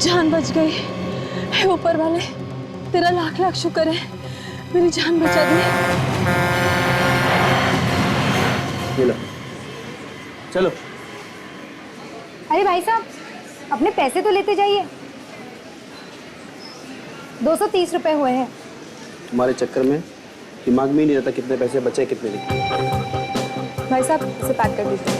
जान बच गई। हे ऊपर वाले, तेरा लाख लाख शुक्र है, मेरी जान बचा दी। ये लो, चलो। अरे भाई साहब, अपने पैसे तो लेते जाइए। 230 रुपए हुए हैं। तुम्हारे चक्कर में दिमाग में ही नहीं रहता कितने पैसे बचे कितने नहीं। भाई साहब, इसे पैक कर दीजिए।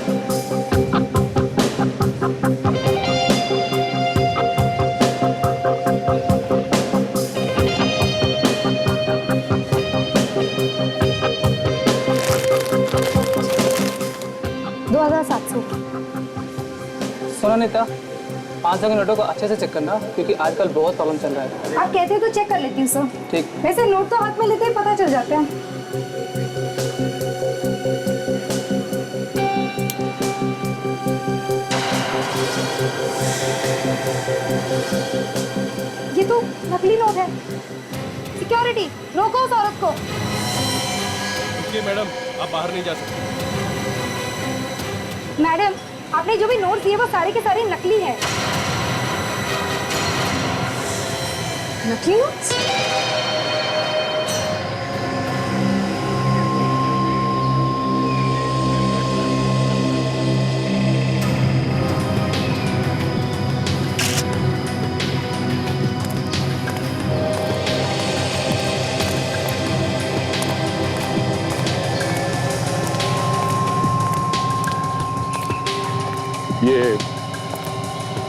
सुनो नीता, 500 के नोटों को अच्छे से चेक करना क्योंकि आजकल बहुत प्रॉब्लम चल रहा है। आप कहते हैं तो चेक कर लेती हूँ सर। ठीक। वैसे नोट तो हाथ में लेते ही पता चल जाते हैं। ये तो नकली नोट है। सिक्योरिटी, रोको उस औरत को। रुकिए मैडम, आप बाहर नहीं जा सकते। मैडम, आपने जो भी नोट दिए वो सारे के सारे नकली हैं। नकली नोट्स?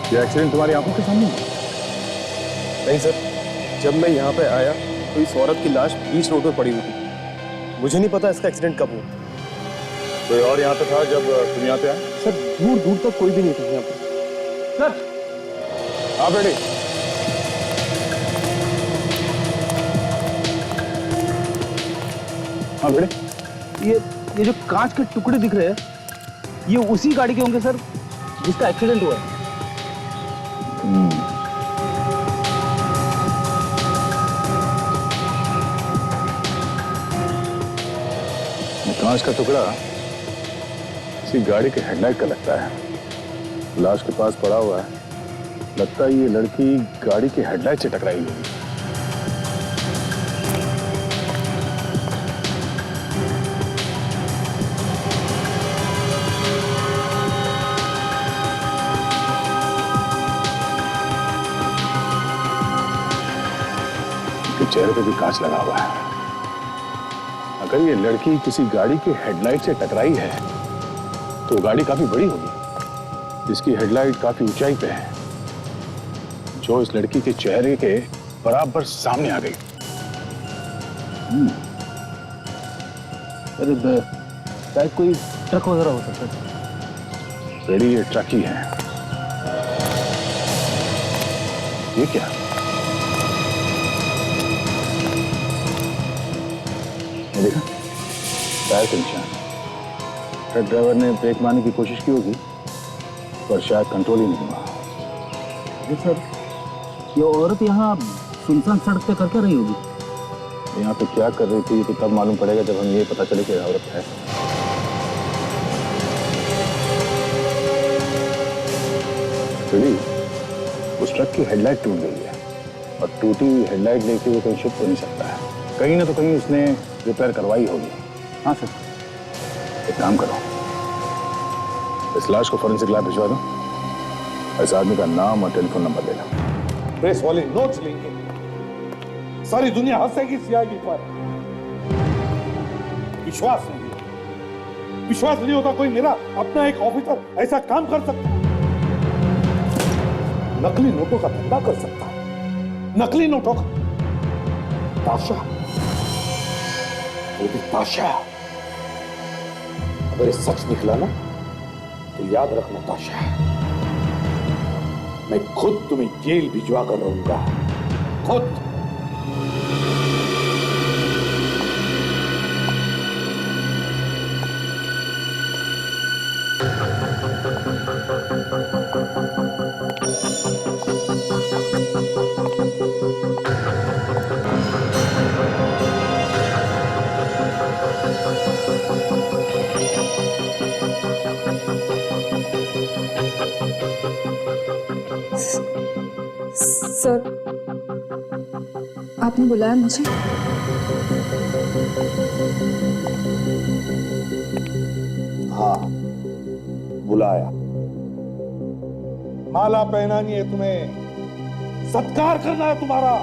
ये एक्सीडेंट तुम्हारी आंखों के सामने? नहीं सर, जब मैं यहाँ पे आया तो इस औरत की लाश बीच रोड पर पड़ी हुई थी। मुझे नहीं पता इसका एक्सीडेंट कब हुआ। कोई और यहाँ पे था जब तुम यहाँ पे आए? सर, दूर दूर तक कोई भी नहीं था यहाँ पे। सर, आप रेडी? हाँ बेटे। ये जो कांच के टुकड़े दिख रहे हैं, ये उसी गाड़ी के होंगे सर जिसका एक्सीडेंट हुआ है। कांच का टुकड़ा किसी गाड़ी के हेडलाइट का लगता है। लाश के पास पड़ा हुआ है। लगता है ये लड़की गाड़ी के हेडलाइट से टकराई होगी। चेहरे पे भी कांच लगा हुआ है। अगर ये लड़की किसी गाड़ी के हेडलाइट से टकराई है तो गाड़ी काफी बड़ी होगी, जिसकी हेडलाइट काफी ऊंचाई पे है, जो इस लड़की के चेहरे के बराबर सामने आ गई। अरे शायद कोई ट्रक वगैरह हो सकता है। रेडी, ये ट्रक ही है। ये क्या? देखा, टायर के निशान। ट्रक ड्राइवर ने ब्रेक मारने की कोशिश की होगी पर शायद कंट्रोल ही नहीं हुआ। सर, ये औरत यहाँ सुनसान सड़क पे कर रही होगी। यहाँ पे क्या कर रही थी तो तब मालूम पड़ेगा जब हमें ये पता चले कि औरत है। उस ट्रक की हेडलाइट टूट गई है और टूटी हुई हेडलाइट लेके वो कहीं शिफ्ट हो नहीं सकता है। कहीं ना तो कहीं उसने रिपेयर करवाई होगी। हाँ सर। एक काम करो, इस लाश को फॉरेंसिक लैब भिजवा दो। इस आदमी का नाम और टेलीफोन नंबर ले लो। प्रेस वाले नोट्स लेंगे, सारी दुनिया हंसेगी सीआईडी पर। विश्वास नहीं होता कोई मेरा अपना एक ऑफिसर ऐसा काम कर सकता है? नकली नोटों का धंधा कर सकता है, नकली नोटों का। ताशा, वो भी ताशा। अगर ये सच निकला ना तो याद रखना ताशा, मैं खुद तुम्हें जेल भिजवा कर रहूंगा, खुद। सर, आपने बुलाया मुझे? हाँ, बुलाया। माला पहनानी है तुम्हें, सत्कार करना है तुम्हारा।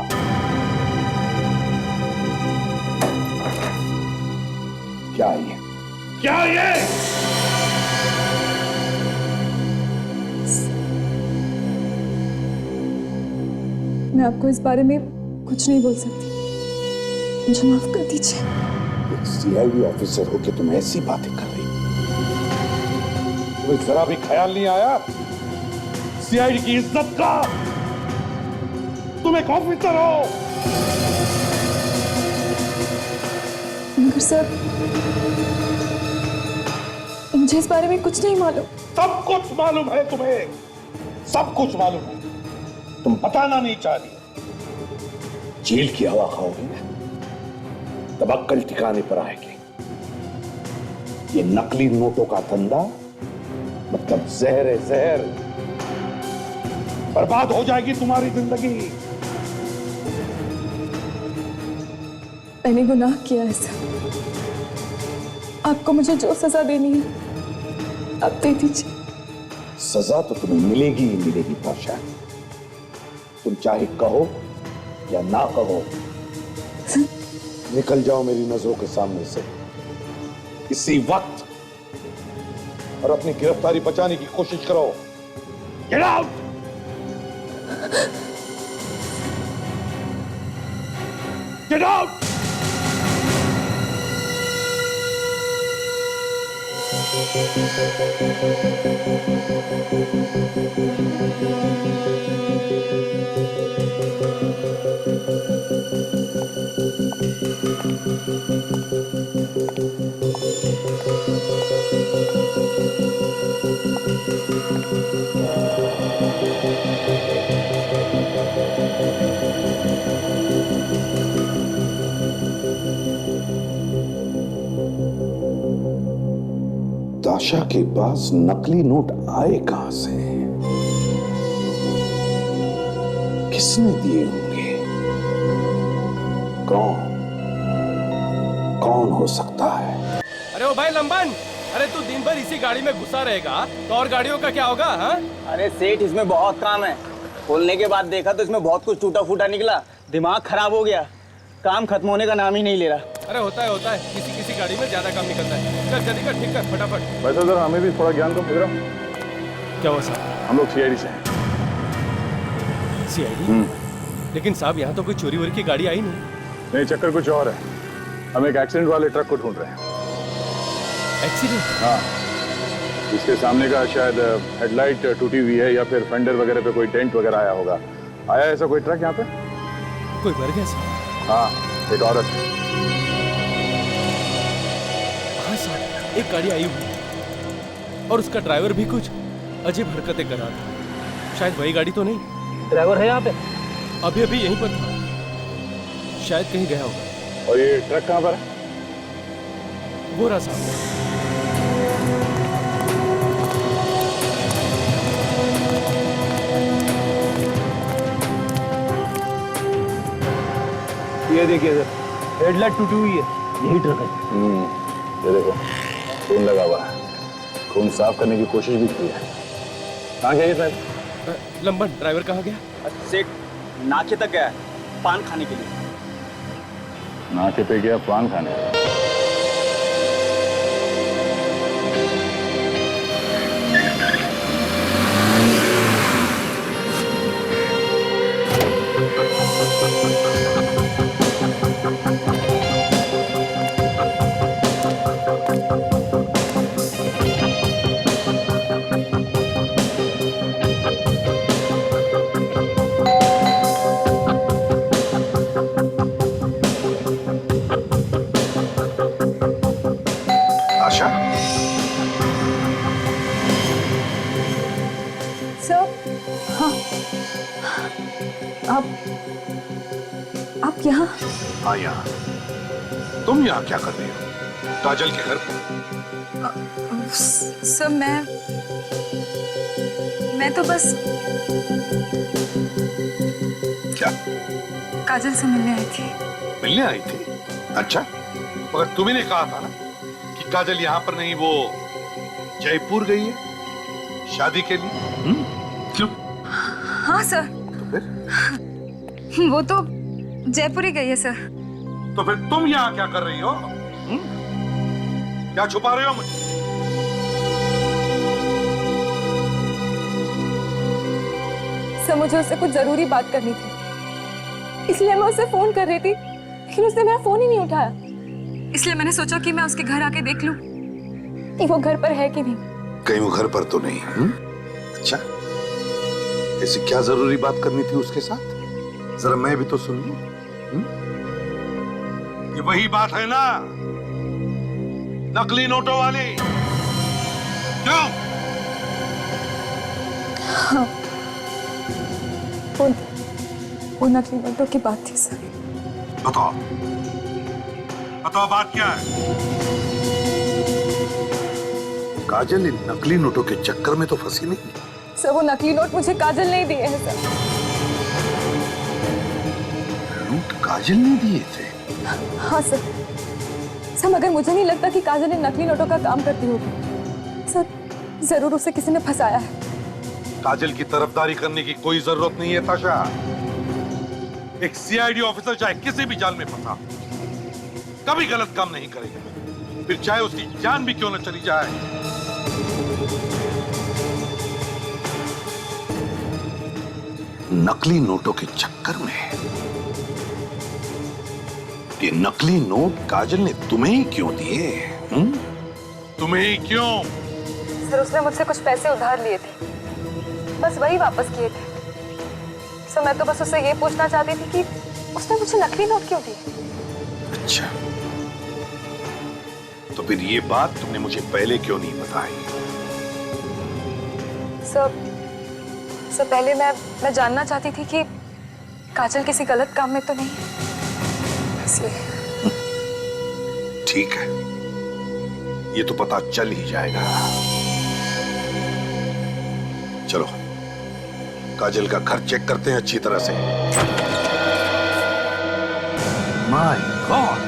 क्या ये? क्या ये? मैं आपको इस बारे में कुछ नहीं बोल सकती, मुझे माफ कर दीजिए। एक सीआईडी ऑफिसर हो के तुम ऐसी बातें कर रही हो? तुम्हें जरा भी ख्याल नहीं आया सीआईडी की इज्जत का? तुम एक ऑफिसर हो। मगर सर, मुझे इस बारे में कुछ नहीं मालूम। सब कुछ मालूम है तुम्हें, सब कुछ मालूम है। तुम बताना नहीं चाह रही। जेल की हवा खाओगी ना, तब अक्कल ठिकाने पर आएगी। ये नकली नोटों का धंधा मतलब जहर है, जहर। बर्बाद हो जाएगी तुम्हारी जिंदगी। मैंने गुनाह किया है सर, आपको मुझे जो सजा देनी है आप दे दीजिए। सजा तो तुम्हें मिलेगी ही मिलेगी पाशा। तुम चाहे कहो या ना कहो, निकल जाओ मेरी नजरों के सामने से इसी वक्त और अपनी गिरफ्तारी बचाने की कोशिश करो। Get out! Get out! दाशा के पास नकली नोट आए कहां से? किसने दिए होंगे? कौन कौन हो सकता है? अरे ओ भाई लंबन, अरे तू दिन भर इसी गाड़ी में घुसा रहेगा तो और गाड़ियों का क्या होगा? हाँ, अरे सेठ, इसमें बहुत काम है। खोलने के बाद देखा तो इसमें बहुत कुछ टूटा फूटा निकला, दिमाग खराब हो गया। काम खत्म होने का नाम ही नहीं ले रहा। अरे होता है, किसी किसी गाड़ी में ज्यादा काम निकलता है। चल जल्दी कर, ठीक कर फटाफट। वैसे सर हमें भी थोड़ा ज्ञान तो मिल रहा। क्या हुआ साहब? हम लोग सीआईडी से हैं। सीआईडी? लेकिन साहब यहाँ तो कोई चोरी वोरी की गाड़ी आई नहीं। नहीं, चक्कर कुछ और है। हम एक एक्सीडेंट वाले ट्रक को ढूंढ रहे हैं। एक्सीडेंट? हाँ, इसके सामने का शायद हेडलाइट टूटी हुई है या फिर फेंडर वगैरह पे कोई डेंट वगैरह आया होगा। आया ऐसा कोई ट्रक यहाँ पे? कोई मर गया साहब? हाँ, एक औरत। हाँ साहब, एक गाड़ी आई हुई और उसका ड्राइवर भी कुछ अजीब हरकतें कर रहा था। शायद वही गाड़ी तो नहीं। ड्राइवर है यहाँ पे? अभी अभी यहीं पर था, शायद कहीं गया होगा। और ये ट्रक कहाँ पर है? वो रहा साहब। ये देखिए सर, हेडलाइट टूटी हुई है, यही ट्रक है। ये देखो, खून लगा हुआ है। खून साफ करने की कोशिश भी की है। कहाँ गया ये ड्राइवर? लंबन, ड्राइवर कहाँ गया? सेठ नाके तक गया है, पान खाने के लिए। नाके पे गया पान खाने? आशा, सर, हाँ, आप यहाँ? हाँ यहाँ। तुम यहाँ क्या कर रही हो? काजल के घर पे? सर, मैं तो बस क्या? काजल से मिलने आई थी। मिलने आई थी? अच्छा, मगर तुम्ही ने कहा था ना कि काजल यहाँ पर नहीं, वो जयपुर गई है शादी के लिए। क्यों? हाँ सर। तो फिर? वो तो जयपुर ही गई है सर। तो फिर तुम यहाँ क्या कर रही हो? क्या छुपा रहे हो मुझे? सर मुझे उससे कुछ जरूरी बात करनी थी, इसलिए मैं उसे फोन कर रही थी, लेकिन उसने मेरा फोन ही नहीं उठाया। इसलिए मैंने सोचा कि मैं उसके घर आके देख लूं कि वो घर पर है कि नहीं। कहीं वो घर पर तो नहीं? अच्छा, ऐसी क्या जरूरी बात करनी थी उसके साथ? जरा मैं भी तो सुन लूं। ये वही बात है ना, नकली नोटों वाली? क्यों? हाँ, वो नकली नोटों की बात थी सर। बताओ बताओ, बात क्या है? काजल इन नकली नोटों के चक्कर में तो फंसी नहीं? सर वो नकली नोट मुझे काजल ने दिए हैं सर। नोट काजल ने दिए थे? हाँ सर। मगर मुझे नहीं लगता कि काजल ने नकली नोटों का काम करती होगी सर। जरूर उसे किसी ने फंसाया है। काजल की तरफदारी करने की कोई जरूरत नहीं है ताशा। एक सीआईडी ऑफिसर चाहे किसी भी जाल में फंसा, कभी गलत काम नहीं करेगा, फिर चाहे उसकी जान भी क्यों न चली जाए। नकली नोटों के चक्कर में ये नकली नोट काजल ने तुम्हें ही क्यों दिए? तुम्हें ही क्यों? सर उसने मुझसे कुछ पैसे उधार लिए थे, बस वही वापस किए थे। सर मैं तो बस उससे ये पूछना चाहती थी कि उसने मुझे नकली नोट क्यों दिए। अच्छा, तो फिर ये बात तुमने मुझे पहले क्यों नहीं बताई? सर पहले मैं जानना चाहती थी कि काजल किसी गलत काम में तो नहीं है, इसलिए। ठीक है, ये तो पता चल ही जाएगा। चलो काजल का घर चेक करते हैं अच्छी तरह से। माय गॉड,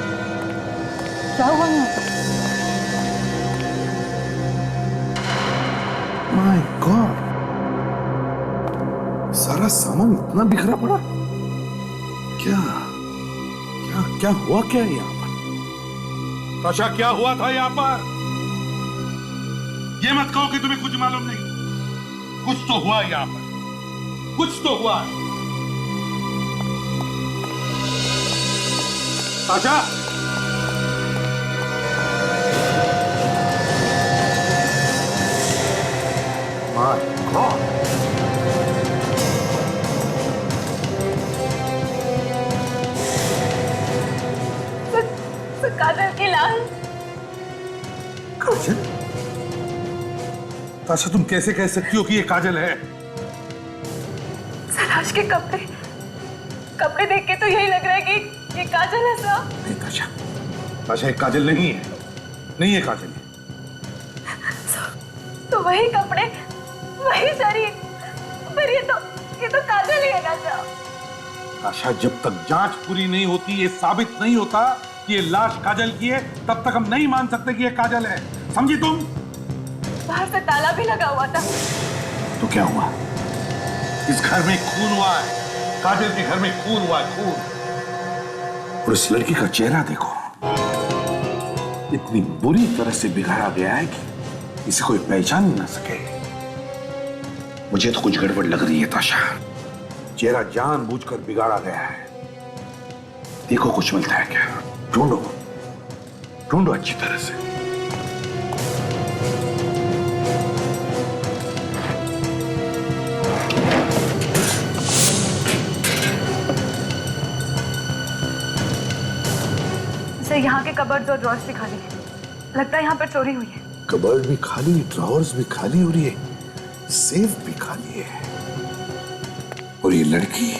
क्या हुआ यहाँ? माय गॉड, सारा सामान इतना बिखरा पड़ा। क्या क्या क्या हुआ क्या यहाँ पर? ताशा, क्या हुआ था यहाँ पर? ये मत कहो कि तुम्हें कुछ मालूम नहीं। कुछ तो हुआ यहाँ पर, कुछ तो हुआ। ताशा, माय गॉड, काजल की लाश। काजल? ताशा, तुम कैसे कह सकती हो कि ये काजल है? सलाश के कपड़े देख के तो यही लग रहा है कि ये काजल है सर। नहीं ताशा, ताशा एक काजल नहीं है, नहीं है काजल। तो वही कपड़े, वही शरीर, फिर ये तो काजल ही है ना सर। ताशा, जब तक जांच पूरी नहीं होती, ये साबित नहीं होता कि ये लाश काजल की है, तब तक हम नहीं मान सकते कि ये काजल है। समझी तुम? बाहर से ताला भी लगा हुआ था। तो क्या हुआ? इस घर में खून हुआ है, काजल के घर में खून हुआ है, खून। और इस लड़की का चेहरा देखो, इतनी बुरी तरह से बिगाड़ा गया है कि इसे कोई पहचान ना सके। मुझे तो कुछ गड़बड़ लग रही है ताशा। चेहरा जानबूझकर बिगाड़ा गया है। देखो कुछ मिलता है क्या? ढूंढो ढूंढो अच्छी तरह से। सर यहाँ के कबर्ड्स और ड्रॉर्स भी खाली हैं। लगता है यहाँ पर चोरी हुई है। कबर्ड भी खाली, ड्रॉर्स भी खाली हो रही है, सेफ भी खाली है। और ये लड़की,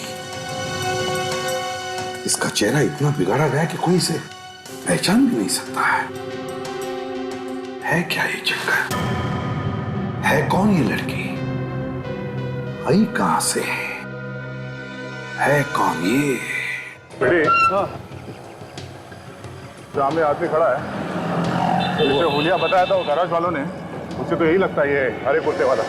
इसका चेहरा इतना बिगाड़ा गया कि कोई इसे पहचान भी नहीं सकता है क्या ये चक्कर? है कौन ये लड़की? आई कहां से? है कौन ये? बेटे, सामने आदमी खड़ा है, जिसे होलिया बताया था वो गैराज वालों ने, उसे तो यही लगता है ये हरे कुर्ते वाला।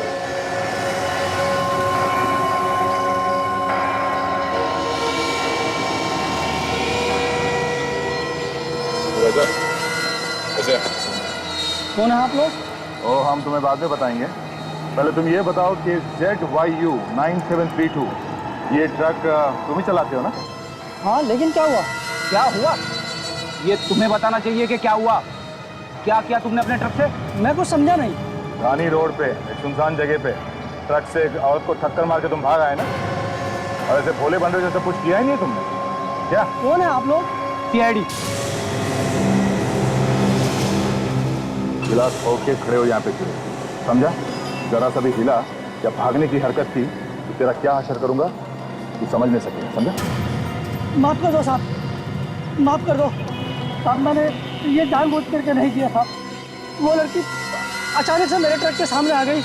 कौन है आप लोग? ओ, हम तुम्हें बाद में बताएंगे। पहले तुम ये बताओ कि ZYU 9732 ये ट्रक तुम ही चलाते हो ना? हाँ, लेकिन क्या हुआ? क्या हुआ? ये तुम्हें बताना चाहिए कि क्या हुआ। क्या किया तुमने अपने ट्रक से? मैं कुछ समझा नहीं। रानी रोड पे एक सुनसान जगह पे ट्रक से एक औरत को टक्कर मार के तुम भाग आए ना, और ऐसे भोले बंदे जैसे कुछ किया ही नहीं तुमने क्या? कौन है आप लोग? CID। गिलास खोल के खड़े हो यहाँ पे क्यों? समझा? जरा सा भी हिला या भागने की हरकत की तो तेरा क्या असर करूंगा तू समझ नहीं सकेगा, समझा? माफ कर दो साहब, माफ कर दो साहब, मैंने ये जानबूझ करके नहीं किया साहब। वो लड़की अचानक से मेरे ट्रक के सामने आ गई,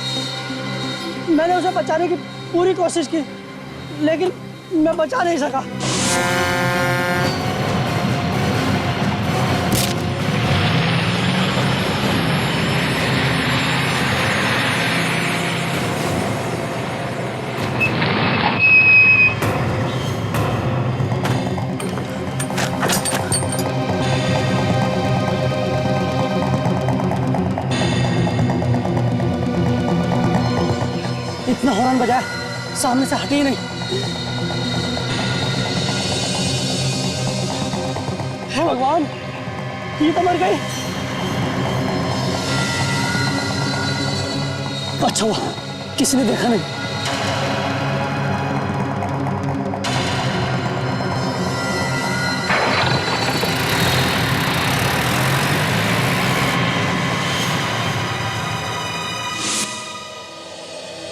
मैंने उसे बचाने की पूरी कोशिश की, लेकिन मैं बचा नहीं सका। इतना हॉर्न बजाया, सामने से हटे ही नहीं। हे भगवान, ये तो मर गई। अच्छा हुआ किसी ने देखा नहीं।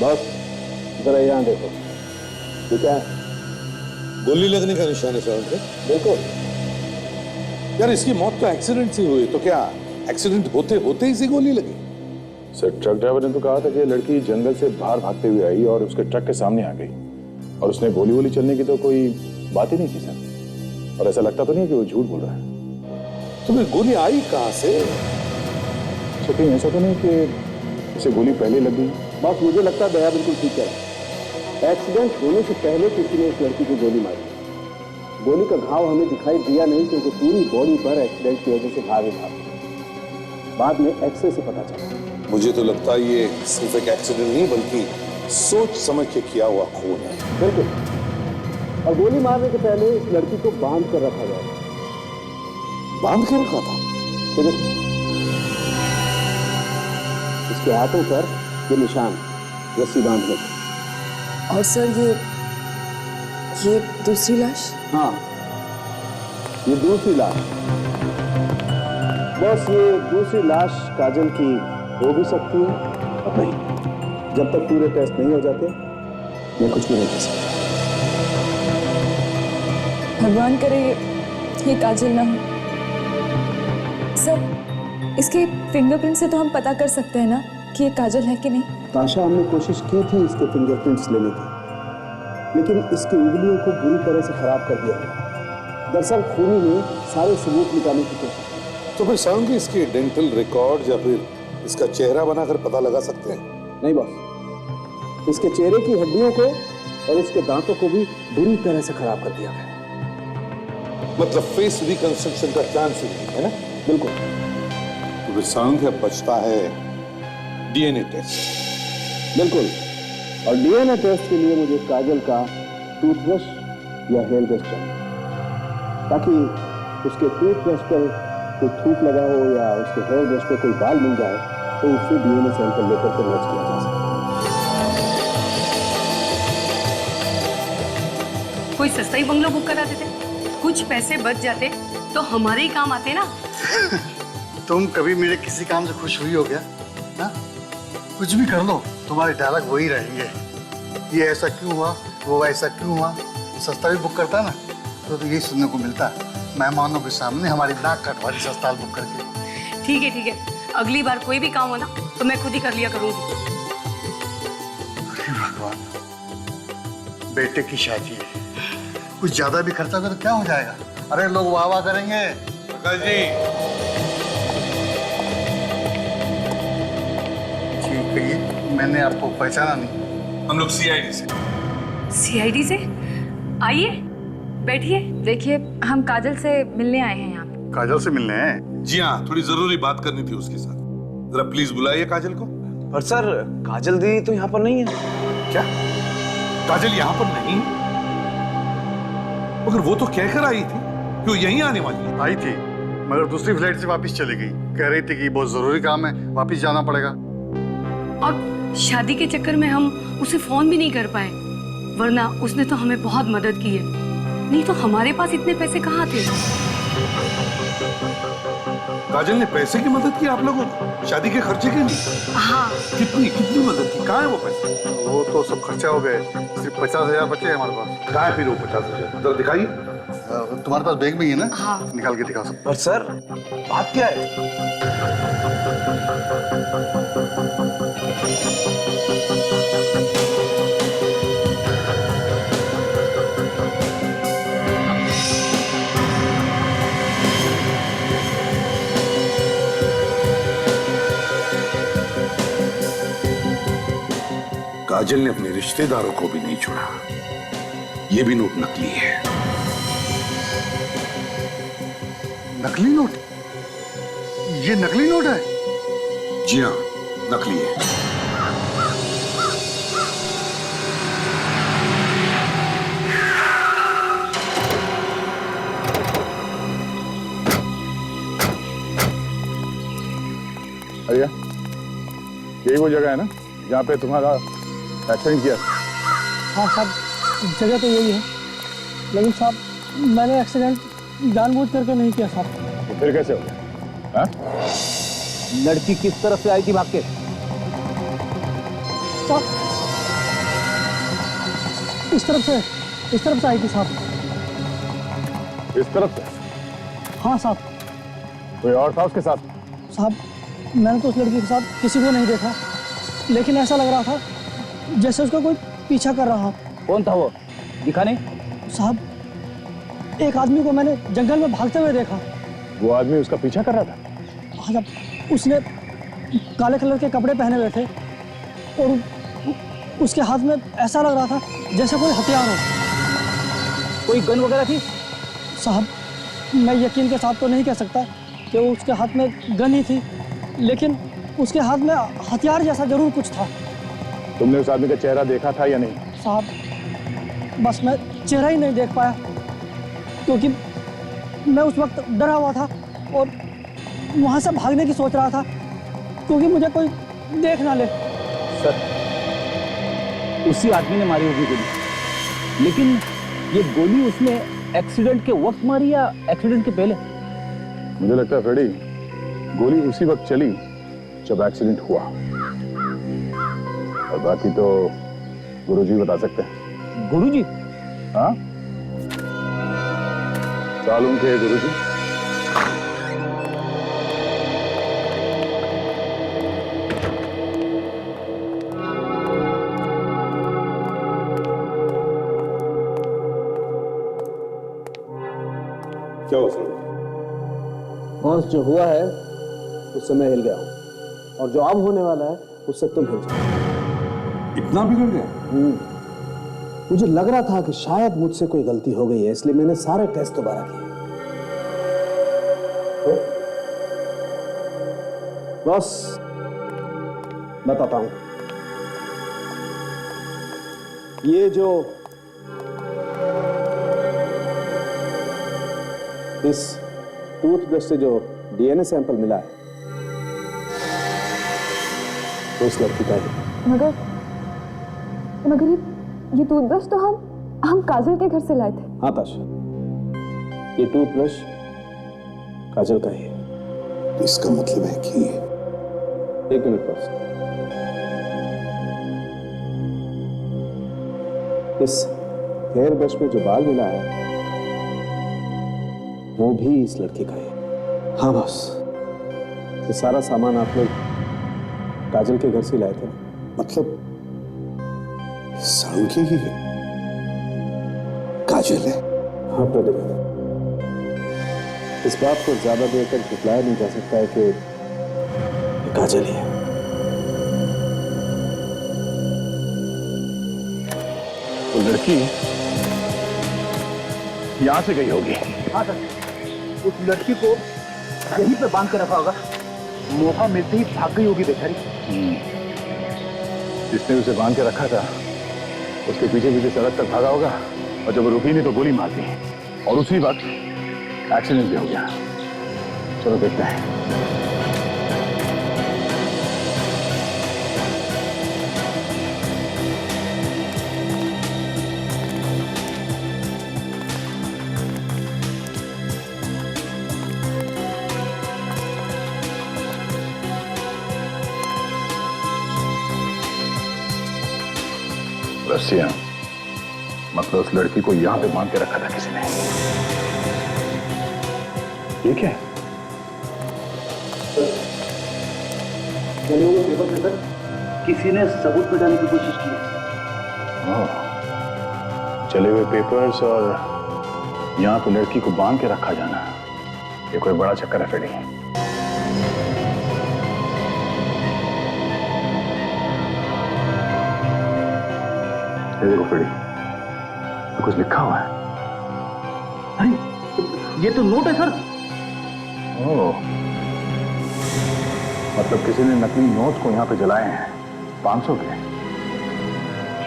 बस जरा यहाँ देखो, ये क्या है? गोली लगने का निशान है सर। देखो यार, इसकी मौत तो एक्सीडेंट से हुई, तो क्या एक्सीडेंट होते होते ही से गोली लगी? सर, ट्रक ड्राइवर ने तो कहा था कि लड़की जंगल से बाहर भागते हुए आई और उसके ट्रक के सामने आ गई, और उसने गोली वोली चलने की तो कोई बात ही नहीं की सर। और ऐसा लगता तो नहीं कि वो झूठ बोल रहा है। तुम्हें गोली आई कहाँ से? तो कहीं ऐसा तो नहीं कि उसे गोली पहले लग गई? बस मुझे लगता है दया बिल्कुल ठीक है। एक्सीडेंट होने से पहले किसी ने इस लड़की को गोली मारी। गोली का घाव हमें दिखाई दिया नहीं क्योंकि पूरी बॉडी पर एक्सीडेंट की वजह से घाव ही था। बाद में एक्सरे से पता चला। मुझे तो लगता है ये सिर्फ एक एक्सीडेंट नहीं बल्कि सोच समझ के किया हुआ खून है। बिल्कुल, और गोली मारने के पहले इस लड़की को बांध कर रखा गया था। बांध के रखा था? तो देखो, इसके हाथों पर ये निशान रस्सी बांधने का। और सर ये दूसरी लाश? हाँ, ये दूसरी लाश। बस ये दूसरी लाश काजल की हो भी सकती है और नहीं। जब तक पूरे टेस्ट नहीं हो जाते मैं कुछ भी नहीं कह सकता। भगवान करे ये काजल ना हो। सर, इसके फिंगरप्रिंट से तो हम पता कर सकते हैं ना कि ये काजल है कि नहीं? ताशा, हमने कोशिश की थी इसके फिंगरप्रिंट्स लेने की, लेकिन इसकी उंगलियों को बुरी तरह से खराब कर दिया गया। दरअसल खूनी ने सारे सबूत निकालने की कोशिश की। तो फिर सांग इसके डेंटल रिकॉर्ड या फिर इसका चेहरा बनाकर पता लगा सकते हैं? नहीं बॉस, इसके चेहरे की हड्डियों को और इसके दांतों को भी बुरी तरह से खराब कर दिया गया। मतलब फेस रिकंस्ट्रक्शन का चांस ही नहीं है ना? बिल्कुल। तो फिर सांग बचता है DNA टेस्ट। बिल्कुल, और DNA टेस्ट के लिए मुझे काजल का टूथब्रश या हेयर ब्रश चाहिए, ताकि उसके टूथब्रश पर कोई थूक लगा हो या उसके हेयर ब्रश पे कोई बाल मिल जाए तो उससे DNA सैंपल लेकर के मैच किया जा सके। कोई सस्ता ही बंगला बुक करा देते, कुछ पैसे बच जाते तो हमारे ही काम आते ना। तुम कभी मेरे किसी काम से खुश हुई हो क्या? ना? कुछ भी कर लो, तुम्हारे डायलॉग वही रहेंगे। ये ऐसा क्यों हुआ, वो ऐसा क्यों हुआ। सस्ता भी बुक करता ना तो यही सुनने को मिलता है, मेहमानों के सामने हमारी नाक कटवारी सस्ता बुक करके। ठीक है, अगली बार कोई भी काम हो ना तो मैं खुद ही कर लिया करूंगी। भगवान, बेटे की शादी है, कुछ ज्यादा भी खर्चा होगा तो क्या हो जाएगा? अरे लोग वाह वाह करेंगे। प्रकाश जी, ठीक है, ये मैंने आपको पहचाना नहीं। हम लोग सीआईडी से। सीआईडी से? आइए, बैठिए। देखिए, हम काजल से मिलने आए हैं यहाँ। काजल से मिलने हैं? जी हाँ, थोड़ी जरूरी बात करनी थी उसके साथ। जरा प्लीज बुलाइए काजल को। पर सर, काजल दी तो यहाँ पर नहीं है। क्या काजल यहाँ पर नहीं? मगर वो तो कहकर आई थी कि वो यहीं आने वाली है। आई थी, मगर दूसरी फ्लाइट से वापस चली गई। कह रही थी कि बहुत जरूरी काम है, वापस जाना पड़ेगा। और शादी के चक्कर में हम उसे फोन भी नहीं कर पाए, वरना उसने तो हमें बहुत मदद की है। नहीं तो हमारे पास इतने पैसे कहाँ थे। काजल ने पैसे की मदद की आप लोगों को शादी के खर्चे के लिए? हाँ। कितनी कितनी मदद की? कहाँ है वो पैसे? वो तो सब खर्चा हो गए, सिर्फ 50,000 बचे हैं हमारे पास। कहाँ है फिर वो 50,000? जरा दिखाइए। तुम्हारे पास बैग में ही है ना? हाँ। निकाल के दिखा सकते। पर सर, बात क्या है? काजल ने अपने रिश्तेदारों को भी नहीं छोड़ा। ये भी नोट नकली है। नकली नोट? ये नकली नोट है? जी हाँ, नकली है। अरे यही वो जगह है ना जहाँ पे तुम्हारा एक्सीडेंट किया? हाँ साहब, जगह तो यही है, लेकिन साहब मैंने एक्सीडेंट जानबूझ करके नहीं किया साहब। तो फिर कैसे हो गया? लड़की किस तरफ से आई थी भाग के? साहब इस तरफ से आई थी साहब। इस तरफ से? हाँ साहब। कोई और था उसके साथ? साहब मैंने तो उस लड़की के साथ किसी को नहीं देखा, लेकिन ऐसा लग रहा था जैसे उसका कोई पीछा कर रहा। कौन था वो? दिखा नहीं? साहब एक आदमी को मैंने जंगल में भागते हुए देखा। वो आदमी उसका पीछा कर रहा था? हाँ साहब, उसने काले कलर के कपड़े पहने हुए थे और उसके हाथ में ऐसा लग रहा था जैसे कोई हथियार हो। कोई गन वगैरह थी? साहब मैं यकीन के साथ तो नहीं कह सकता कि वो उसके हाथ में गन ही थी, लेकिन उसके हाथ में हथियार जैसा जरूर कुछ था। तुमने उस आदमी का चेहरा देखा था या नहीं? साहब बस मैं चेहरा ही नहीं देख पाया, क्योंकि मैं उस वक्त डरा हुआ था और वहां से भागने की सोच रहा था, क्योंकि मुझे कोई देख ना ले। सर, उसी आदमी ने मारी होगी गोली, लेकिन ये गोली उसने एक्सीडेंट के वक्त मारी या एक्सीडेंट के पहले? मुझे लगता है फ्रेडी, गोली उसी वक्त चली जब एक्सीडेंट हुआ, और बाकी तो गुरुजी बता सकते हैं। गुरुजी? हाँ, सालून के गुरुजी। क्या हो सकता? बॉस, जो हुआ है उससे मैं हिल गया हूँ, और जो अब होने वाला है उससे तुम हिल जाओ। इतना बिगड़ गया? मुझे लग रहा था कि शायद मुझसे कोई गलती हो गई है, इसलिए मैंने सारे टेस्ट दोबारा किए। तो बॉस बताता हूं, ये जो इस टूथब्रश से जो डीएनए सैंपल मिला है तो इस लड़की का है। मगर ये टूथब्रश तो हम काजल के घर से लाए थे। हाँ ताश, ये टूथब्रश काजल का ही है। इसका मतलब है कि एक मिनट बस, इस हेयर ब्रश में जो बाल मिला है वो भी इस लड़के का है। हाँ बॉस, ये सारा सामान आप लोग काजल के घर से लाए थे? मतलब सालून की ही काजल है? हाँ प्रदीप, इस बात को ज्यादा देर तक झुटलाया नहीं जा सकता है कि ये काजल ही है। वो लड़की यहां से गई होगी। हाँ सर, उस लड़की को यहीं पे बांध कर रखा होगा, मौका मिलते ही भाग गई होगी बेचारी। जिसने उसे बांध के रखा था उसके पीछे पीछे सड़क तक भागा होगा, और जब वो रुकी नहीं तो गोली मार दी, और उसी वक्त एक्सीडेंट भी हो गया। चलो देखते हैं। रस्सियां, मतलब उस लड़की को यहां पे बांध के रखा था किसी ने। ये क्या है? चले हुए पेपर पे सर किसी ने सबूत मिटाने की कोशिश की है। चले हुए पेपर्स और यहाँ पे लड़की को बांध के रखा जाना, ये कोई बड़ा चक्कर है फेडी। ये देखो फेडी, तो कुछ लिखा हुआ है। अरे ये तो नोट है सर। ओह, मतलब किसी ने नकली नोट को यहाँ पे जलाए हैं 500 के।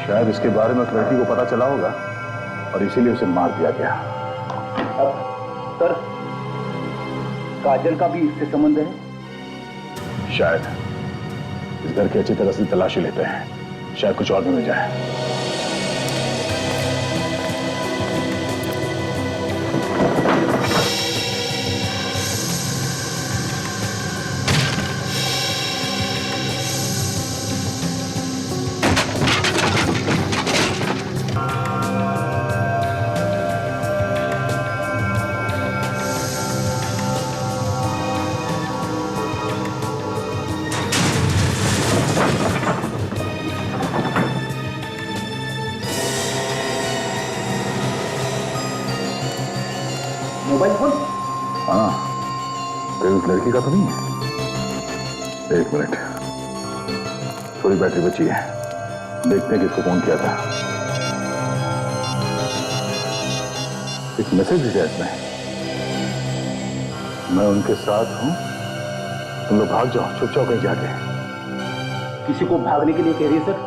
शायद इसके बारे में उस लड़की को पता चला होगा और इसीलिए उसे मार दिया गया। अब सर काजल का भी इससे संबंध है? शायद। इस घर की अच्छी तरह से तलाशी लेते हैं, शायद कुछ और भी मिल जाए। Mobile phone? हाँ, कहीं उस लड़की का तो नहीं है। एक मिनट, थोड़ी बैटरी बची है, देखते हैं किसको फोन किया था। एक मैसेज दिया इसमें, मैं उनके साथ हूं, तुम लोग भाग जाओ चुपचाप कहीं जाके। किसी को भागने के लिए कह रही है सर?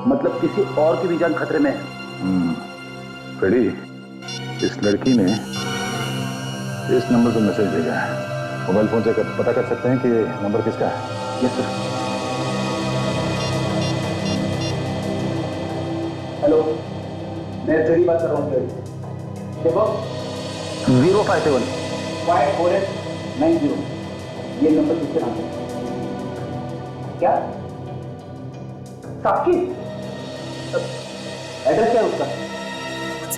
मतलब किसी और की भी जान खतरे में है? फ्रेडी, इस लड़की ने इस नंबर पर मैसेज भेजा है। मोबाइल फोन से पता कर सकते हैं कि ये नंबर किसका है? Yes sir. हेलो, मैं फ्रेडी बात कर रहा हूँ। देखो 057 54890, ये नंबर किसके नाम है? क्या साक्षी? एड्रेस क्या है उसका?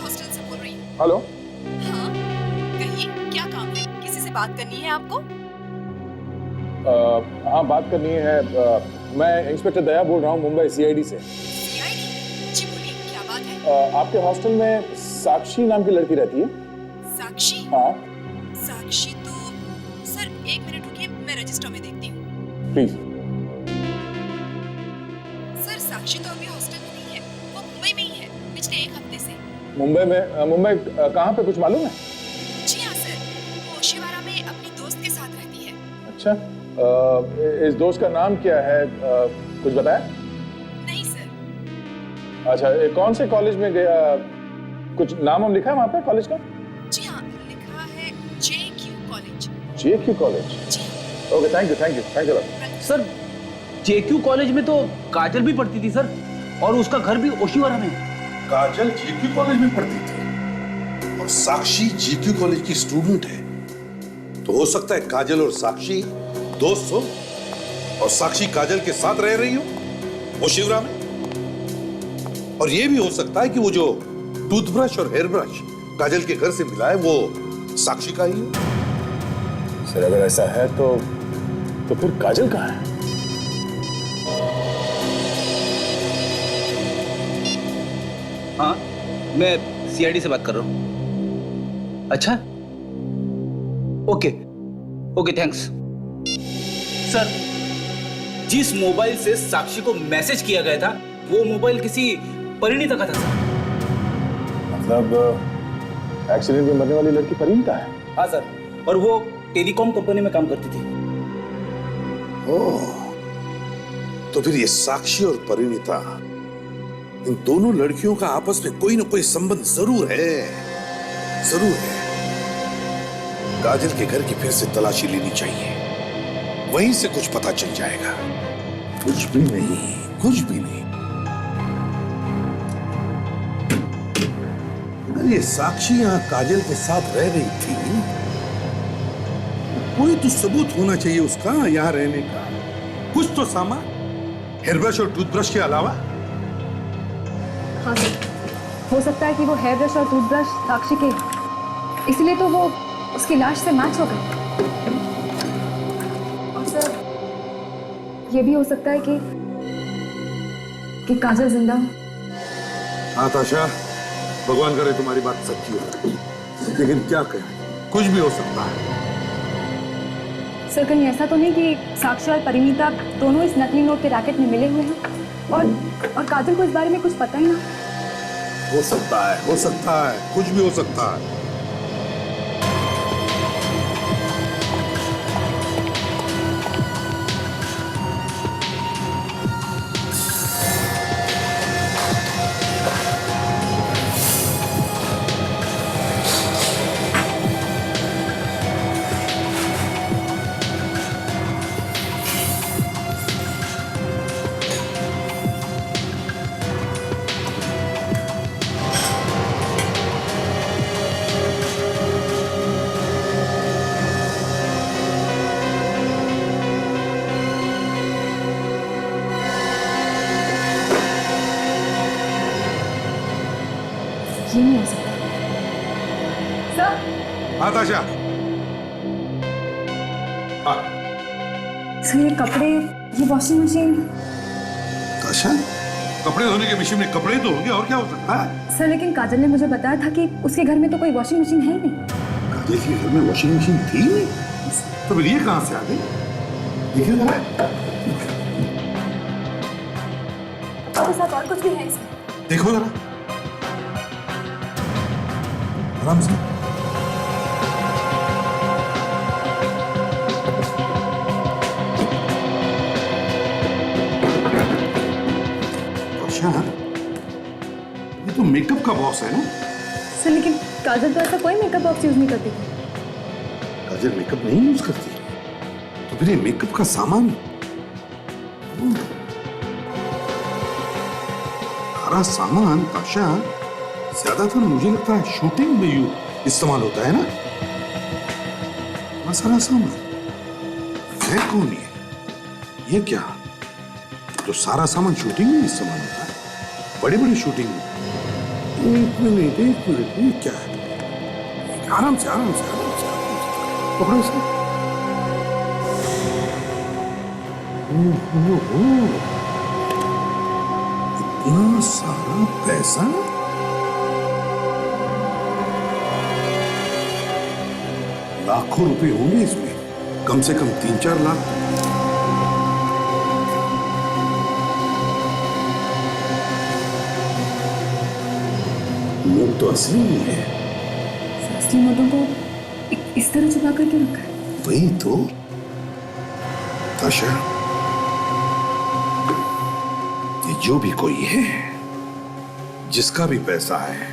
हॉस्टल से बोल रही हूँ। हेलो, हाँ, कहिए क्या काम है? किसी से बात करनी है आपको? हाँ बात करनी है। मैं इंस्पेक्टर दया बोल रहा हूँ मुंबई सीआईडी से। सीआईडी? जी बोलिए, क्या बात है? आपके हॉस्टल में साक्षी नाम की लड़की रहती है? साक्षी? हाँ। साक्षी तो सर एक मिनट रुकिए, मैं रजिस्टर में देखती हूँ। प्लीज। सर साक्षी तो अभी हॉस्टल में नहीं है, वो मुंबई में ही है पिछले 1 हफ्ते से। मुंबई में? मुंबई कहाँ पे, कुछ मालूम है? जी हाँ सर, वो शिवारा में अपनी दोस्त के साथ रहती है। अच्छा, इस दोस्त का नाम क्या है, कुछ बताया? नहीं सर। अच्छा, कौन से कॉलेज में गया, कुछ नाम हम लिखा है वहाँ पे कॉलेज का? जी हाँ, लिखा है JQ कॉलेज। JQ college? जी। Okay, thank you. Sir JQ college में तो काजल भी पढ़ती थी सर, और उसका घर भी ओशिवारा में। काजल JQ कॉलेज में पढ़ती थी और साक्षी JQ कॉलेज की स्टूडेंट है, तो हो सकता है काजल और साक्षी दोस्त हो और साक्षी काजल के साथ रह रही हो वो शिवरा में। और ये भी हो सकता है कि वो जो टूथब्रश और हेयर ब्रश काजल के घर से मिला है वो साक्षी का ही हो। सर अगर ऐसा है तो फिर काजल कहाँ है? हाँ, मैं सीआईडी से बात कर रहा हूँ। अच्छा, ओके ओके, थैंक्स। सर, जिस मोबाइल से साक्षी को मैसेज किया गया था वो मोबाइल किसी परिणीता का था सर। मतलब एक्सीडेंट में मरने वाली लड़की परिणीता है? हाँ सर, और वो टेलीकॉम कंपनी में काम करती थी। ओह, तो फिर ये साक्षी और परिणीता, इन दोनों लड़कियों का आपस में कोई ना कोई संबंध जरूर है, जरूर है। काजल के घर की फिर से तलाशी लेनी चाहिए, वहीं से कुछ पता चल जाएगा। कुछ भी नहीं, कुछ भी नहीं। अरे साक्षी यहाँ काजल के साथ रह रही थी, कोई तो सबूत होना चाहिए उसका यहाँ रहने का। कुछ तो सामान, हेयर ब्रश और टूथब्रश के अलावा। हाँ सर, हो सकता है कि वो हेयर ब्रश और टूथब्रश साक्षी के, इसलिए तो वो उसकी लाश से मैच हो गए। और सर, ये भी हो सकता है कि काजल जिंदा हो। हाँ ताशा, भगवान करे तुम्हारी बात सच्ची हो, लेकिन क्या कहें, कुछ भी हो सकता है। सर, कहीं ऐसा तो नहीं कि साक्षी और परिणीता दोनों इस नकली नोट के रैकेट में मिले हुए हैं और काजल को इस बारे में कुछ पता ही ना? हो सकता है, हो सकता है, कुछ भी हो सकता है। ये नहीं हो सकता। सर, हाँ ताशा, सर ये कपड़े, ये वॉशिंग मशीन। ताशा, कपड़े धोने की मशीन में कपड़े धोगे और क्या हो सकता है? सर, लेकिन काजल ने मुझे बताया था कि उसके घर में तो कोई वॉशिंग मशीन है ही नहीं। काजल के घर में वॉशिंग मशीन थी नहीं, तो फिर ये कहां से आ गई? देखिए जरा। तो साथ और कुछ भी है इसमें। देखो जरा, आराम से। ताशा, ये तो मेकअप का बॉक्स है ना? सर, लेकिन काजल तो ऐसा कोई मेकअप बॉक्स यूज नहीं करती थी। काजल मेकअप नहीं यूज करती, तो फिर ये मेकअप का सामान, सारा सामान ताशा ज्यादातर मुझे लगता है शूटिंग में इस्तेमाल होता है ना? सारा सामान है कौन ये क्या? तो सारा सामान शूटिंग में इस्तेमाल होता है, बड़ी बड़ी शूटिंग में। एक मिनट, ये क्या है? आराम से, आराम से, आराम से, पकड़ो इसे। इतना सारा पैसा, लाखों रुपए होंगे इसमें, कम से कम 3-4 लाख। नोट तो असली ही है। असली नोटों को इस तरह छुपा करके रखा है। वही तो ताशा, ये जो भी कोई है, जिसका भी पैसा है,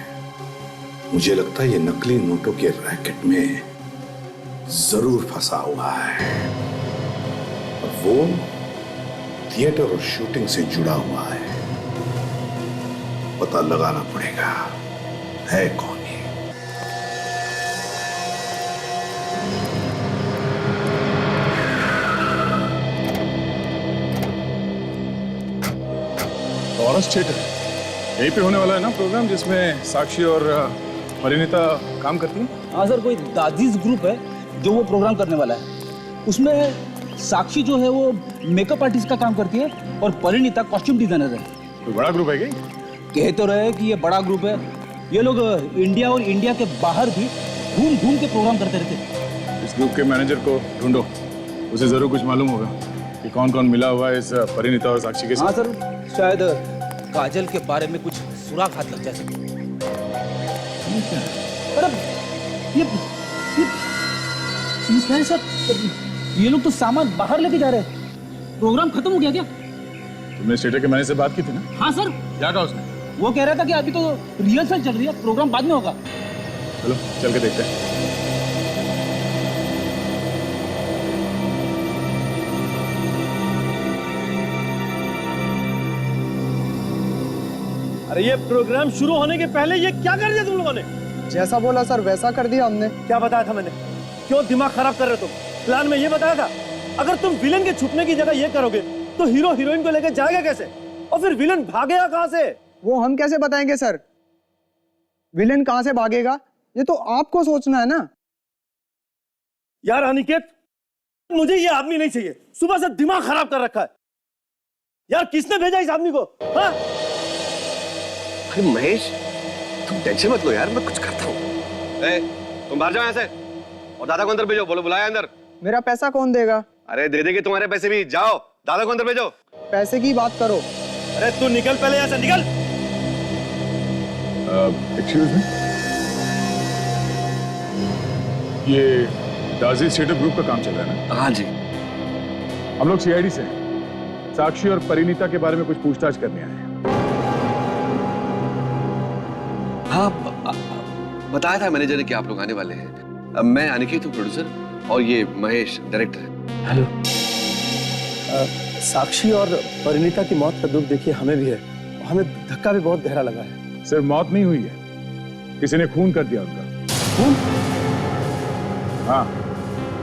मुझे लगता है ये नकली नोटों के रैकेट में जरूर फंसा हुआ है। और वो थिएटर और शूटिंग से जुड़ा हुआ है। पता लगाना पड़ेगा है कौन ये। लॉरेंस थिएटर यहीं पे होने वाला है ना प्रोग्राम, जिसमें साक्षी और परिणीता काम करती हैं? हाँ सर, कोई दादीज ग्रुप है जो वो प्रोग्राम करने वाला है। उसमें साक्षी जो है वो मेकअप आर्टिस्ट का काम करती है और परिणीता कॉस्ट्यूम डिजाइनर है। कोई बड़ा ग्रुप है क्या? कह तो रहे कि ये बड़ा ग्रुप है। ये लोग इंडिया और इंडिया के बाहर भी घूम घूम के प्रोग्राम करते रहते। इस ग्रुप के मैनेजर को ढूंढो, उसे जरूर कुछ मालूम होगा कि कौन कौन मिला हुआ है इस परिणीता और साक्षी के साथ। हाँ सर, शायद काजल के बारे में कुछ सुराग हाथ लग जाए। अरे ये क्या है सर? ये लोग तो सामान बाहर लेके जा रहे हैं। प्रोग्राम खत्म हो गया क्या? तुमने स्टेटर के मैनेजर से बात की थी ना? हाँ सर। क्या कहा उसने? वो कह रहा था कि अभी तो रिहर्सल चल रही है, प्रोग्राम बाद में होगा। चलो चल के देखते हैं। अरे ये प्रोग्राम शुरू होने के पहले ये क्या कर दिया तुम लोगों ने? जैसा बोला सर वैसा कर दिया हमने। क्या बताया था मैंने? क्यों दिमाग खराब कर रहे हो तुम? प्लान में ये बताया था अगर तुम विलन के छुपने की जगह ये करोगे तो हीरो हीरोइन को लेकर जाएगा कैसे? और फिर विलन भागेगा कहां से? वो हम कैसे बताएंगे सर? विलेन कहां से भागेगा ये तो आपको सोचना है ना। यार अनिकेत, मुझे ये आदमी नहीं चाहिए। सुबह से दिमाग खराब कर रखा है। यार किसने भेजा इस आदमी को? हाँ? अरे महेश, तुम टेंशन मत लो यार, मैं कुछ करता हूँ। तुम बाहर जाओ यहाँ से और दादा को अंदर भेजो। बोलो बुलाया अंदर। मेरा पैसा कौन देगा? अरे दे देंगे तुम्हारे पैसे भी। जाओ दादा को अंदर भेजो। पैसे की बात करो। अरे तू निकल पहले यहाँ से, निकल। एक्सक्यूज मी, ये दाजी थिएटर ग्रुप का काम चल रहा है ना? हाँ जी। हम लोग सीआईडी से हैं। साक्षी और परिणीता के बारे में कुछ पूछताछ करने आए हैं। हाँ बताया था मैनेजर ने कि आप लोग आने वाले हैं। मैं अनिकेत हूँ प्रोड्यूसर, और ये महेश डायरेक्टर है। हेलो। साक्षी और परिणीता की मौत का दुख देखिए हमें भी है। हमें धक्का भी बहुत गहरा लगा है। सिर्फ मौत नहीं हुई है, किसी ने खून कर दिया उनका। खून? हाँ,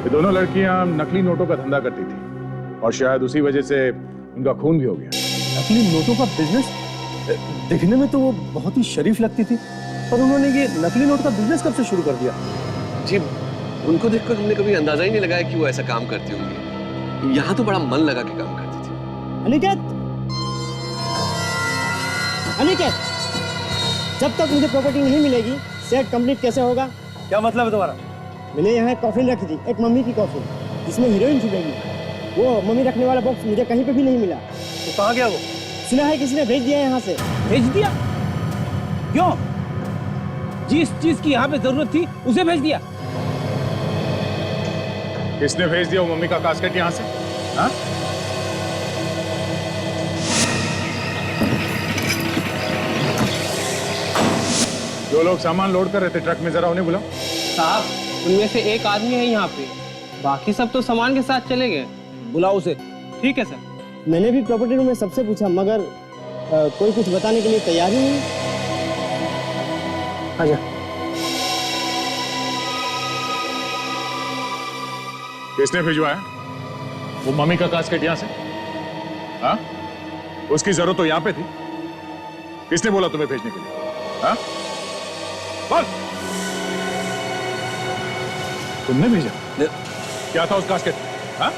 ये दोनों लड़कियां नकली नोटों का धंधा करती थी और शायद उसी वजह से उनका खून भी हो गया। नकली नोटों का बिजनेस? दिखने में तो वो बहुत ही शरीफ लगती थी, पर उन्होंने ये नकली नोट का बिजनेस कब से शुरू कर दिया? जी, उनको देखकर हमने कभी अंदाजा ही नहीं लगाया कि वो ऐसा काम करती होंगी। यहाँ तो बड़ा मन लगा के काम करती थी। अनिकेत, अनिकेत, जब तक मुझे प्रॉपर्टी नहीं मिलेगी सेट कंप्लीट कैसे होगा? क्या मतलब है तुम्हारा? मैंने यहाँ एक कॉफिन रखी थी, एक मम्मी की कॉफिन, जिसमें हीरोइन छुपेगी। वो मम्मी रखने वाला बॉक्स मुझे कहीं पे भी नहीं मिला। तो कहाँ गया वो? सुना है किसी ने भेज दिया यहाँ से। भेज दिया? क्यों? जिस चीज की यहाँ पे जरूरत थी उसे भेज दिया। किसने भेज दिया वो मम्मी का कास्केट यहाँ से? हाँ? जो लोग सामान लोड कर रहे थे ट्रक में, जरा उन्हें बुलाओ। साहब, उनमें से एक आदमी है यहाँ पे, बाकी सब तो सामान के साथ चले गए। बुलाओ उसे। ठीक है सर। मैंने भी प्रॉपर्टी रूम में सबसे पूछा, मगर कोई कुछ बताने के लिए तैयार ही नहीं। आजा। किसने भिजवाया वो मम्मी का कास्केट यहाँ से? हाँ? उसकी जरूरत तो यहाँ पे थी। किसने बोला तुम्हें भेजने के लिए? हाँ? बोल। तुमने भेजा? क्या था उस कास्केट में? हाँ?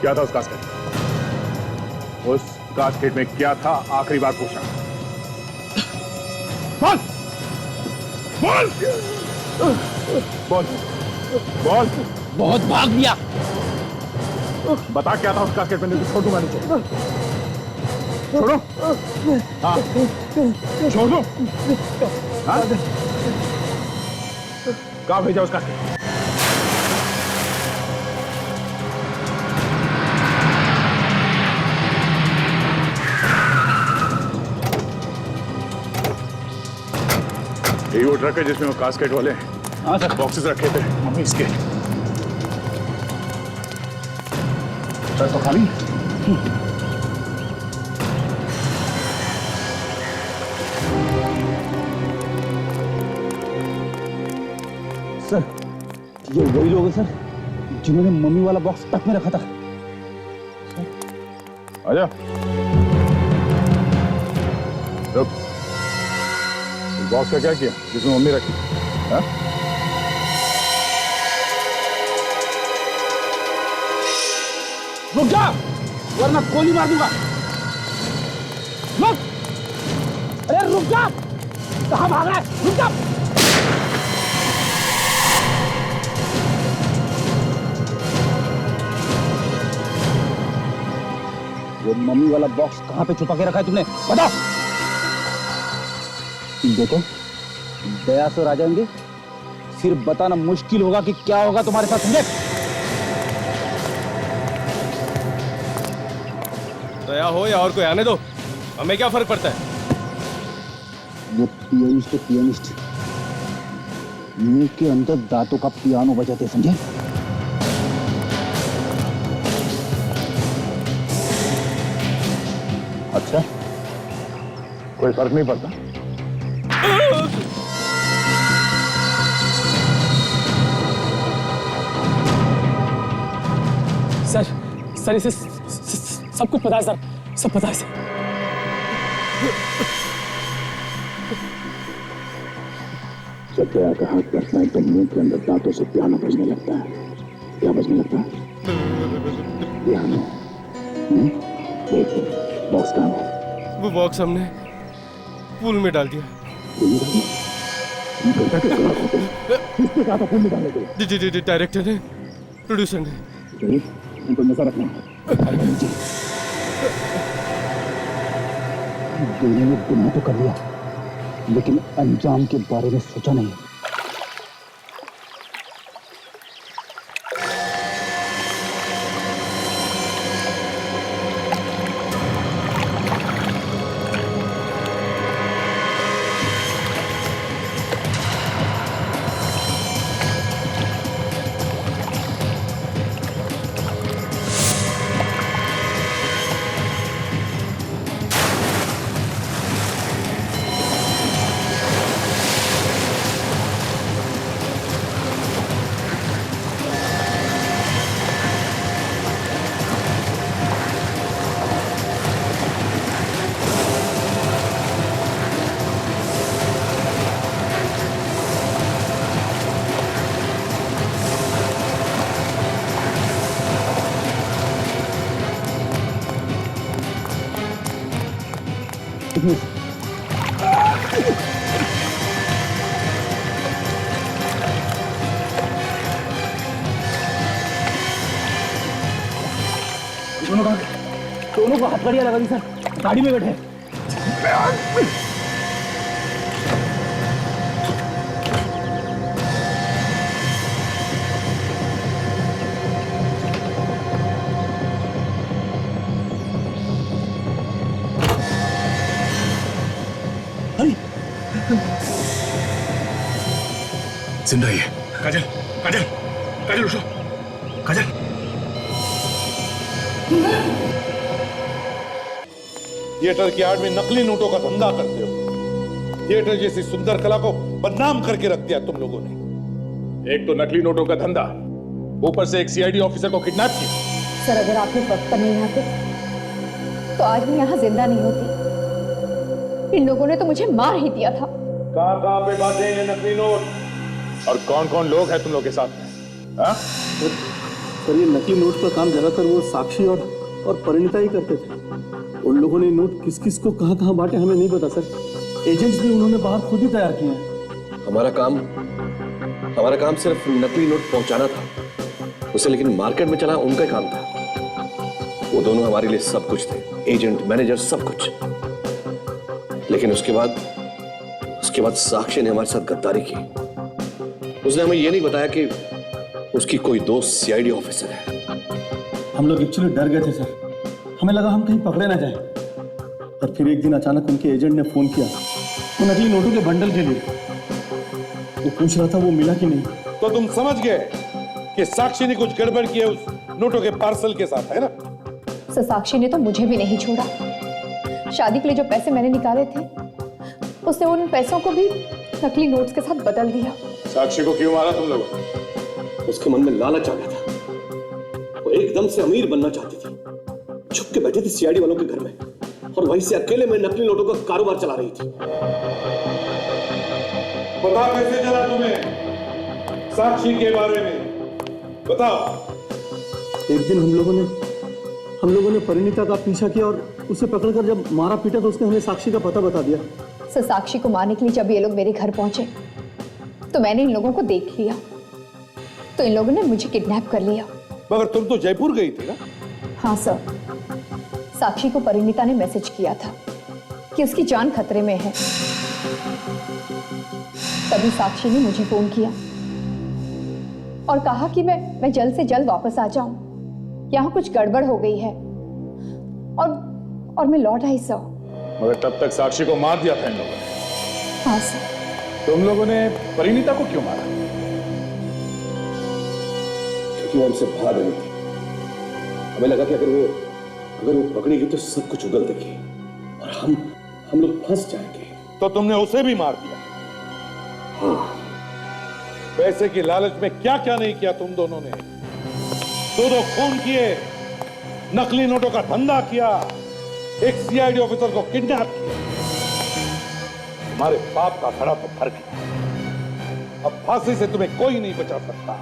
क्या था उस कास्केट में? उस कास्केट में क्या था? आखिरी बार पूछना। बोल बोल बोल। बहुत भाग दिया। बता क्या था उस कास्केट में? छोड़ दूंगा नीचे। छोड़ो। हाँ छोड़ दो। हाँ? कहाँ भेजा उसका? यही वो ट्रक है जिसमें वो कास्केट वाले बॉक्सेस रखे थे मम्मी इसके। ट्रक तो खाली। सर ये वही लोग हैं सर जिन्होंने मम्मी वाला बॉक्स ट्रक में रखा था। आजा रुक। बॉक्स का क्या किया जिसमें मम्मी रखी? हाँ? रुक जा वरना गोली मार दूंगा। रुक, अरे रुक जा, कहाँ भाग रहा है? रुक जा। वो मम्मी वाला बॉक्स कहाँ पे छुपा के रखा है तुमने? बताओ। देखो दया से आ जाएंगे, फिर बताना मुश्किल होगा कि क्या होगा तुम्हारे साथ। समझे? दया हो या और कोई आने दो, हमें क्या फर्क पड़ता है? वो पियानिस्ट पियानिस्ट मुंह के अंदर दांतों का पियानो बजाते, समझे? अच्छा कोई फर्क नहीं पड़ता? सर इसे सब कुछ पता है सर, सब पता है सर। जब दया का हाथ करता है तो मुंह के अंदर दांतों से पियानो बजने लगता है। क्या बजने लगता है? पियानो। देख बॉक्स कहाँ है? वो बॉक्स हमने पूल में डाल दिया। डायरेक्टर ने, प्रोड्यूसर ने। उनको नजर रखना। दोनों ने गुनाह तो कर लिया लेकिन अंजाम के बारे में सोचा नहीं। दोनों को हथकड़ियां लगा दी सर, गाड़ी में बैठे। जिंदा ही है। काजल काजल काजल उठो। काजल थिएटर की आड़ में नकली नोटों का धंधा करते हो। थिएटर जैसी सुंदर कला को बदनाम करके रख दिया तुम लोगों ने। एक तो नकली नोटों का धंधा, ऊपर से एक सीआईडी ऑफिसर को किडनैप किया। सर अगर आप लोग वक्त पर नहीं आते तो आज मैं यहाँ जिंदा नहीं होती। इन लोगों ने तो मुझे मार ही दिया था। कहाँ पे बांधे हैं नकली नोट और कौन कौन लोग हैं तुम लोग के साथ में? हाँ? सर ये नकली नोट का काम ज्यादातर वो साक्षी और परिणीता ही करते थे। उन लोगों ने नोट किस किस को कहाँ कहाँ बांटे हमें नहीं पता सर। एजेंट्स भी उन्होंने बाहर खुद ही तैयार किए हैं। हमारा काम सिर्फ नकली नोट पहुंचाना था उसे, लेकिन मार्केट में चला उनका काम था। वो दोनों हमारे लिए सब कुछ थे, एजेंट मैनेजर सब कुछ। लेकिन उसके बाद साक्षी ने हमारे साथ गद्दारी की। उसने हमें ये नहीं बताया कि उसकी कोई दोस्त सीआईडी ऑफिसर है। हम लोग एक्चुअली डर गए थे सर, हमें लगा हम कहीं पकड़े ना जाए। और फिर एक दिन अचानक उनके एजेंट ने फोन किया वो नकली नोटों के बंडल के लिए। वो पूछ रहा था वो मिला कि नहीं। तो तुम समझ गए कि साक्षी ने कुछ गड़बड़ की है उस नोटों के पार्सल के साथ, है ना? सर साक्षी ने तो मुझे भी नहीं छोड़ा। शादी के लिए जो पैसे मैंने निकाले थे उसने उन पैसों को भी नकली नोट्स के साथ बदल दिया। साक्षी को क्यों मारा तुम लोगों? उसके मन में लालच आ गया था। वो एकदम से अमीर बनना चाहती थी। छुप के बैठी थी सीआईडी वालों के घर में और वहीं से अकेले में नकली नोटों का कारोबार चला रही थी। पता कैसे चला तुम्हें साक्षी के बारे में? बताओ। एक दिन हम लोगों ने परिणीता का पीछा किया और उसे पकड़कर जब मारा पीटा तो उसने हमें साक्षी का पता बता दिया। सर साक्षी को मारने के लिए जब ये लोग मेरे घर पहुंचे तो मैंने इन लोगों को देख लिया, तो इन लोगों ने मुझे किडनैप कर लिया। मगर तुम तो जयपुर गई थी ना? हाँ सर, साक्षी को परिणीता ने मैसेज किया था कि उसकी जान खतरे में है। तभी साक्षी ने मुझे फोन किया और कहा कि मैं जल्द से जल्द वापस आ जाऊं, यहाँ कुछ गड़बड़ हो गई है। और मैं लौट आई सर। मगर तब तक साक्षी को मार दिया था इन लोगों ने। हाँ सर। तुम लोगों ने परिणीता को क्यों मारा? क्योंकि वो हमसे भाग रही थी। हमें लगा कि अगर वो पकड़ेगी तो सब कुछ उगल देगी और हम लोग फंस जाएंगे। तो तुमने उसे भी मार दिया? हाँ। पैसे की लालच में क्या क्या नहीं किया तुम दोनों ने। दो खून किए, नकली नोटों का धंधा किया, एक सीआईडी ऑफिसर को किडनैप किया। तुम्हारे बाप का खड़ा तो फर्क है। अब फांसी से तुम्हें कोई नहीं बचा सकता।